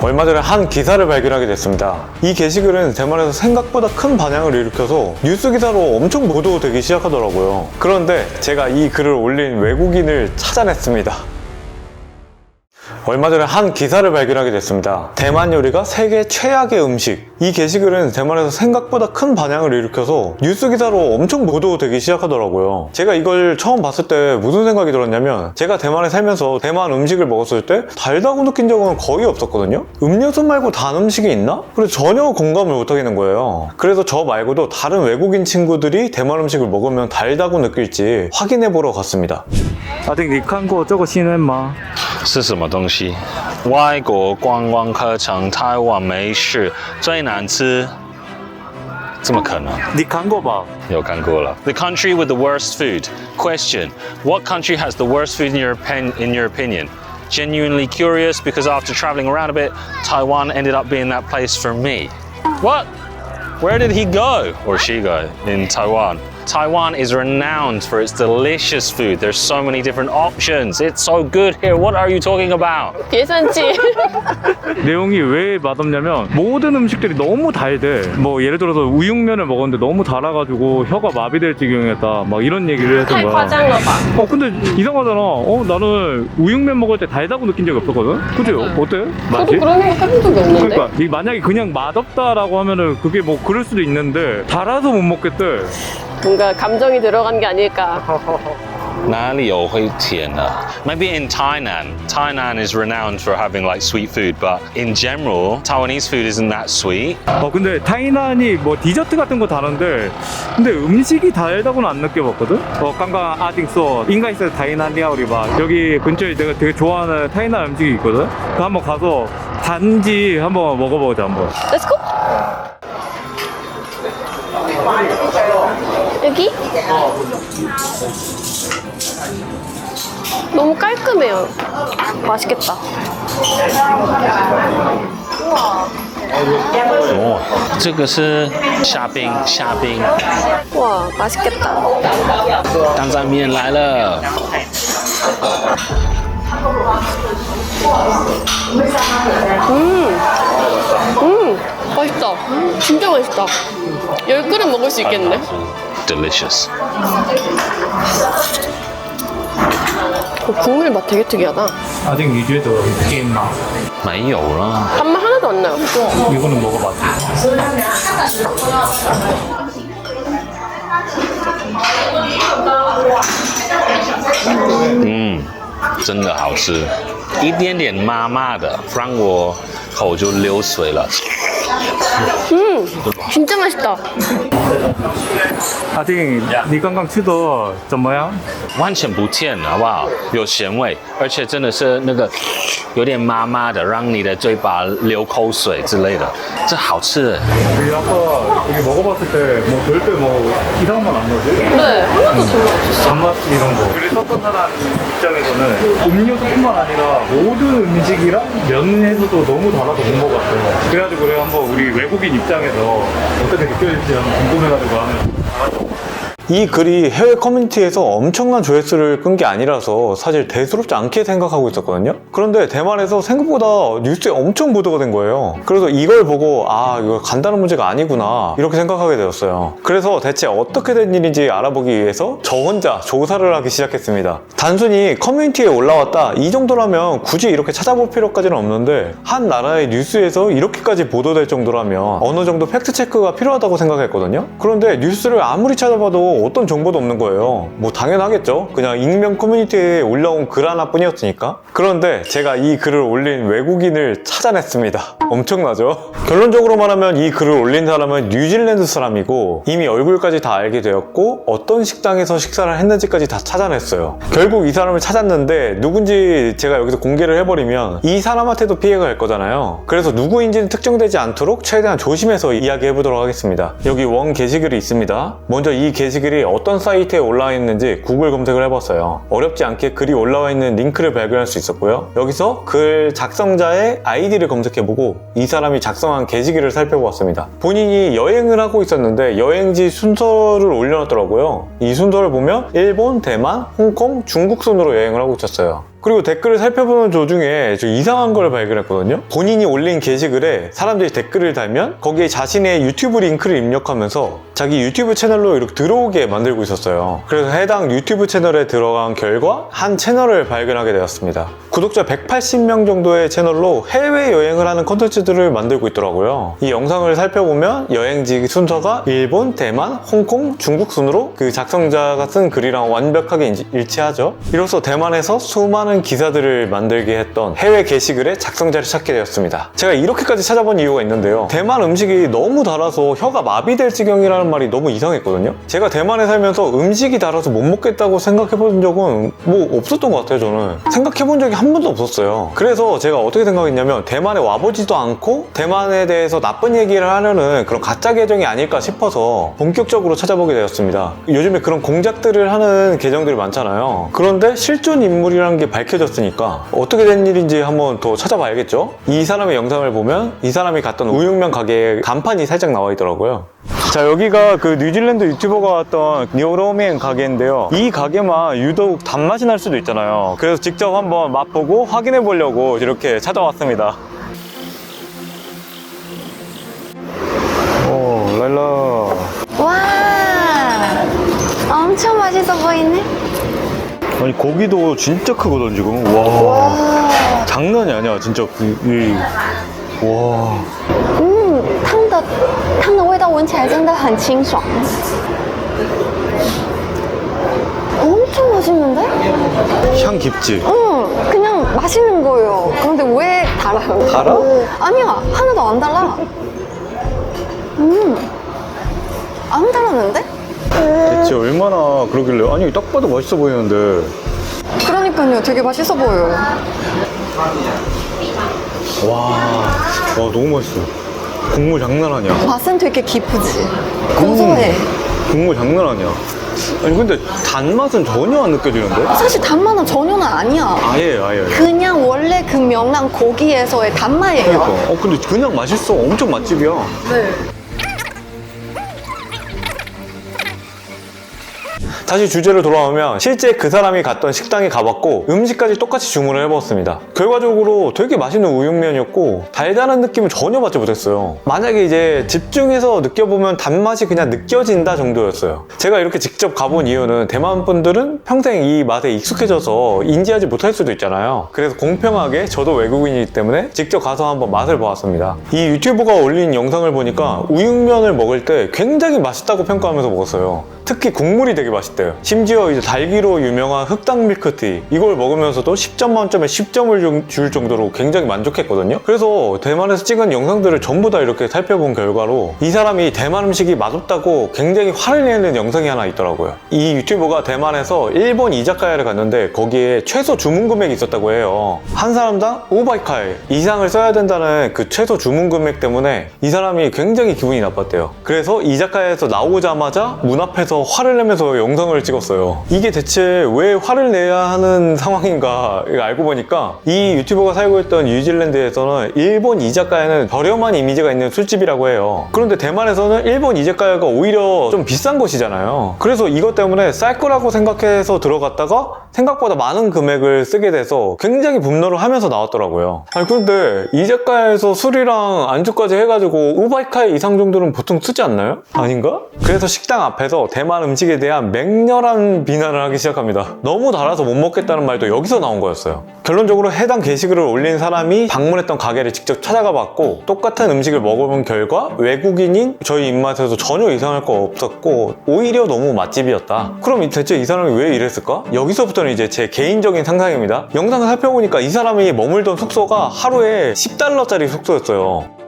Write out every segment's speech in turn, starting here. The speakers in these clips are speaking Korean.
얼마 전에 한 기사를 발견하게 됐습니다. 이 게시글은 대만에서 생각보다 큰 반향을 일으켜서 뉴스 기사로 엄청 보도되기 시작하더라고요. 그런데 제가 이 글을 올린 외국인을 찾아냈습니다. 얼마 전에 한 기사를 발견하게 됐습니다. 대만 요리가 세계 최악의 음식. 이 게시글은 대만에서 생각보다 큰 반향을 일으켜서 뉴스 기사로 엄청 보도되기 시작하더라고요. 제가 이걸 처음 봤을 때 무슨 생각이 들었냐면, 제가 대만에 살면서 대만 음식을 먹었을 때 달다고 느낀 적은 거의 없었거든요. 음료수 말고 단 음식이 있나? 그래서 전혀 공감을 못 하겠는 거예요. 그래서 저 말고도 다른 외국인 친구들이 대만 음식을 먹으면 달다고 느낄지 확인해 보러 갔습니다. 아직你看过这个新闻吗？是什么东西？外国观光客称台湾美食最难吃，怎么可能？你看过吧？有看过了。The country with the worst food. Question: What country has the worst food in your opinion? Genuinely curious because after traveling around a bit, Taiwan ended up being that place for me. What? Where did he go or she go in Taiwan? Taiwan is renowned for its delicious food. There's so many different options. It's so good here. What are you talking about? 계산지. 내용이 왜 맛없냐면 모든 음식들이 너무 달대. 뭐 예를 들어서 우육면을 먹었는데 너무 달아가지고 혀가 마비될 지경이었다. 막 이런 얘기를 했던 거야. 太夸张了吧? 근데 이상하잖아. 나는 우육면 먹을 때 달다고 느낀 적이 없었거든. 그치? 어때? 저도 그런 생각 해본 적이 없는데. 그러니까 만약에 그냥 맛없다라고 하면은 그게 뭐 그럴 수도 있는데 달아서 못 먹겠대. 뭔가 감정이 들어간 게 아닐까. 哪里有会甜的? Maybe in Tainan. Tainan is renowned for having like sweet food, but in general, Taiwanese food isn't that sweet. 근데 타이난이 뭐 디저트 같은 거 다른데 근데 음식이 달다고는 안 느껴봤거든? 깡깡 아딩소 인가이스 타이난 리아우리 봐. 여기 근처에 내가 되게 좋아하는 타이난 음식이 있거든? 그 한번 가서 단지 한번 먹어보자 한번. Let's go. 여기? 너무 깔끔해요. 맛있겠다. 哦，这个是虾冰，虾冰， 와, 맛있겠다. 担仔面来了。 맛있다. 진짜 맛있다. 10그릇 먹을 수 있겠네. Delicious. 국물 맛 되게 특이하다. 아직 니주에도 게임 맛. 没有了。 단맛 하나도 안 나요. 이거는 먹어봤지. 真的好吃，一点点麻麻的，让我口就流水了。 진짜 맛있다. 아직 니刚刚吃的怎么样？完全不甜，好不好？有咸味，而且真的是那个有点麻麻的，让你的嘴巴流口水之类的，这好吃。 우리 아까 여기 먹어봤을 때 뭐 절대 뭐 이상한 맛 안 나지? 네, 하나도 별로 없었어. 단맛 이런 거. 그래서 어떤 사람 입장에서는 음료수뿐만 아니라 모든 음식이랑 면에서도 너무 달아서 못 먹었어요. 그래가지고 내가 한번 우리 외국인 입장에서 어떻게 느껴질지 한번 궁금해가지고 하는. 이 글이 해외 커뮤니티에서 엄청난 조회수를 끈 게 아니라서 사실 대수롭지 않게 생각하고 있었거든요. 그런데 대만에서 생각보다 뉴스에 엄청 보도가 된 거예요. 그래서 이걸 보고 이거 간단한 문제가 아니구나 이렇게 생각하게 되었어요. 그래서 대체 어떻게 된 일인지 알아보기 위해서 저 혼자 조사를 하기 시작했습니다. 단순히 커뮤니티에 올라왔다 이 정도라면 굳이 이렇게 찾아볼 필요까지는 없는데, 한 나라의 뉴스에서 이렇게까지 보도될 정도라면 어느 정도 팩트체크가 필요하다고 생각했거든요. 그런데 뉴스를 아무리 찾아봐도 어떤 정보도 없는 거예요. 뭐 당연하겠죠. 그냥 익명 커뮤니티에 올라온 글 하나뿐이었으니까. 그런데 제가 이 글을 올린 외국인을 찾아냈습니다. 엄청나죠? 결론적으로 말하면 이 글을 올린 사람은 뉴질랜드 사람이고 이미 얼굴까지 다 알게 되었고 어떤 식당에서 식사를 했는지까지 다 찾아냈어요. 결국 이 사람을 찾았는데 누군지 제가 여기서 공개를 해버리면 이 사람한테도 피해가 갈 거잖아요. 그래서 누구인지는 특정되지 않도록 최대한 조심해서 이야기해보도록 하겠습니다. 여기 원 게시글이 있습니다. 먼저 이 게시글이 어떤 사이트에 올라와 있는지 구글 검색을 해봤어요. 어렵지 않게 글이 올라와 있는 링크를 발견할 수 있었고요. 여기서 글 작성자의 아이디를 검색해보고 이 사람이 작성한 게시글을 살펴보았습니다. 본인이 여행을 하고 있었는데 여행지 순서를 올려놨더라고요. 이 순서를 보면 일본, 대만, 홍콩, 중국 순으로 여행을 하고 있었어요. 그리고 댓글을 살펴보는 도중에 저 이상한 걸 발견했거든요. 본인이 올린 게시글에 사람들이 댓글을 달면 거기에 자신의 유튜브 링크를 입력하면서 자기 유튜브 채널로 이렇게 들어오게 만들고 있었어요. 그래서 해당 유튜브 채널에 들어간 결과 한 채널을 발견하게 되었습니다. 구독자 180명 정도의 채널로 해외여행을 하는 콘텐츠들을 만들고 있더라고요. 이 영상을 살펴보면 여행지 순서가 일본, 대만, 홍콩, 중국 순으로 그 작성자가 쓴 글이랑 완벽하게 일치하죠. 이로써 대만에서 수많은 기사들을 만들게 했던 해외 게시글의 작성자를 찾게 되었습니다. 제가 이렇게까지 찾아본 이유가 있는데요. 대만 음식이 너무 달아서 혀가 마비될 지경이라는 말이 너무 이상했거든요. 제가 대만에 살면서 음식이 달아서 못 먹겠다고 생각해 본 적은 뭐 없었던 것 같아요. 저는 생각해 본 적이 한 번도 없었어요. 그래서 제가 어떻게 생각했냐면 대만에 와보지도 않고 대만에 대해서 나쁜 얘기를 하려는 그런 가짜 계정이 아닐까 싶어서 본격적으로 찾아보게 되었습니다. 요즘에 그런 공작들을 하는 계정들이 많잖아요. 그런데 실존 인물이라는 게 밝혀졌으니까 어떻게 된 일인지 한번 더 찾아봐야겠죠? 이 사람의 영상을 보면 이 사람이 갔던 우육면 가게에 간판이 살짝 나와 있더라고요. 자, 여기가 그 뉴질랜드 유튜버가 왔던 뉴로맨 가게인데요. 이 가게만 유독 단맛이 날 수도 있잖아요. 그래서 직접 한번 맛보고 확인해 보려고 이렇게 찾아왔습니다. 오, 랄라. 와, 엄청 맛있어 보이네. 아니, 고기도 진짜 크거든, 지금. 와. 장난이 아니야, 진짜. 와. 汤的味道闻起来真的很清爽。 엄청 맛있는데? 향 깊지? 그냥 맛있는 거예요. 그런데 왜 달아요? 달아? 아니야, 하나도 안 달라. 안 달았는데? 대체 얼마나 그러길래. 아니, 딱 봐도 맛있어 보이는데. 그러니까요, 되게 맛있어 보여요. 와, 너무 맛있어. 국물 장난 아니야. 맛은 되게 깊지. 고소해. 국물 장난 아니야. 아니, 근데 단맛은 전혀 안 느껴지는데? 사실 단맛은 전혀는 아니야. 아예. 그냥 원래 그 명랑 고기에서의 단맛이에요. 그러니까. 근데 그냥 맛있어. 엄청 맛집이야. 네. 다시 주제로 돌아오면 실제 그 사람이 갔던 식당에 가봤고 음식까지 똑같이 주문을 해봤습니다. 결과적으로 되게 맛있는 우육면이었고 달달한 느낌을 전혀 받지 못했어요. 만약에 이제 집중해서 느껴보면 단맛이 그냥 느껴진다 정도였어요. 제가 이렇게 직접 가본 이유는 대만 분들은 평생 이 맛에 익숙해져서 인지하지 못할 수도 있잖아요. 그래서 공평하게 저도 외국인이기 때문에 직접 가서 한번 맛을 보았습니다. 이 유튜버가 올린 영상을 보니까 우육면을 먹을 때 굉장히 맛있다고 평가하면서 먹었어요. 특히 국물이 되게 맛있대요. 심지어 이제 달기로 유명한 흑당 밀크티 이걸 먹으면서도 10점 만점에 10점을 줄 정도로 굉장히 만족했거든요. 그래서 대만에서 찍은 영상들을 전부 다 이렇게 살펴본 결과로 이 사람이 대만 음식이 맛없다고 굉장히 화를 내는 영상이 하나 있더라고요. 이 유튜버가 대만에서 일본 이자카야를 갔는데 거기에 최소 주문 금액이 있었다고 해요. 한 사람당 5바이카이 이상을 써야 된다는 그 최소 주문 금액 때문에 이 사람이 굉장히 기분이 나빴대요. 그래서 이자카야에서 나오자마자 문 앞에서 화를 내면서 영상을 찍었어요. 이게 대체 왜 화를 내야 하는 상황인가 알고 보니까 이 유튜버가 살고 있던 뉴질랜드에서는 일본 이자카야는 저렴한 이미지가 있는 술집이라고 해요. 그런데 대만에서는 일본 이자카야가 오히려 좀 비싼 곳이잖아요. 그래서 이것 때문에 쌀 거라고 생각해서 들어갔다가 생각보다 많은 금액을 쓰게 돼서 굉장히 분노를 하면서 나왔더라고요. 아니, 그런데 이자카야에서 술이랑 안주까지 해가지고 5바이카이 이상 정도는 보통 쓰지 않나요? 아닌가? 그래서 식당 앞에서 대만 음식에 대한 맹렬한 비난을 하기 시작합니다. 너무 달아서 못 먹겠다는 말도 여기서 나온 거였어요. 결론적으로 해당 게시글을 올린 사람이 방문했던 가게를 직접 찾아가 봤고 똑같은 음식을 먹어본 결과 외국인인 저희 입맛에서 전혀 이상할 거 없었고 오히려 너무 맛집이었다. 그럼 대체 이 사람이 왜 이랬을까? 여기서부터는 이제 제 개인적인 상상입니다. 영상을 살펴보니까 이 사람이 머물던 숙소가 하루에 10달러짜리 숙소였어요.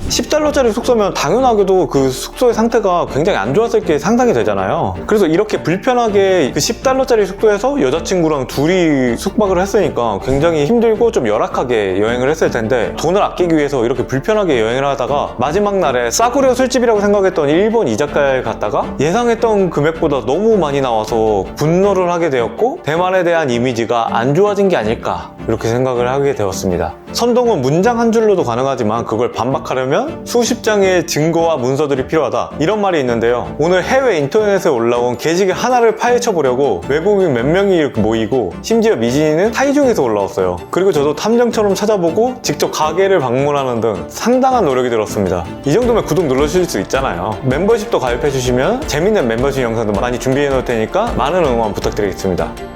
10달러짜리 숙소면 당연하게도 그 숙소의 상태가 굉장히 안 좋았을 게 상상이 되잖아요. 그래서 이렇게 불편하게 그 10달러짜리 숙소에서 여자친구랑 둘이 숙박을 했으니까 굉장히 힘들고 좀 열악하게 여행을 했을 텐데 돈을 아끼기 위해서 이렇게 불편하게 여행을 하다가 마지막 날에 싸구려 술집이라고 생각했던 일본 이자카야에 갔다가 예상했던 금액보다 너무 많이 나와서 분노를 하게 되었고 대만에 대한 이미지가 안 좋아진 게 아닐까 이렇게 생각을 하게 되었습니다. 선동은 문장 한 줄로도 가능하지만 그걸 반박하려면 수십 장의 증거와 문서들이 필요하다, 이런 말이 있는데요. 오늘 해외 인터넷에 올라온 게시글 하나를 파헤쳐 보려고 외국인 몇 명이 모이고 심지어 미진이는 타이중에서 올라왔어요. 그리고 저도 탐정처럼 찾아보고 직접 가게를 방문하는 등 상당한 노력이 들었습니다. 이 정도면 구독 눌러주실 수 있잖아요. 멤버십도 가입해 주시면 재밌는 멤버십 영상도 많이 준비해 놓을 테니까 많은 응원 부탁드리겠습니다.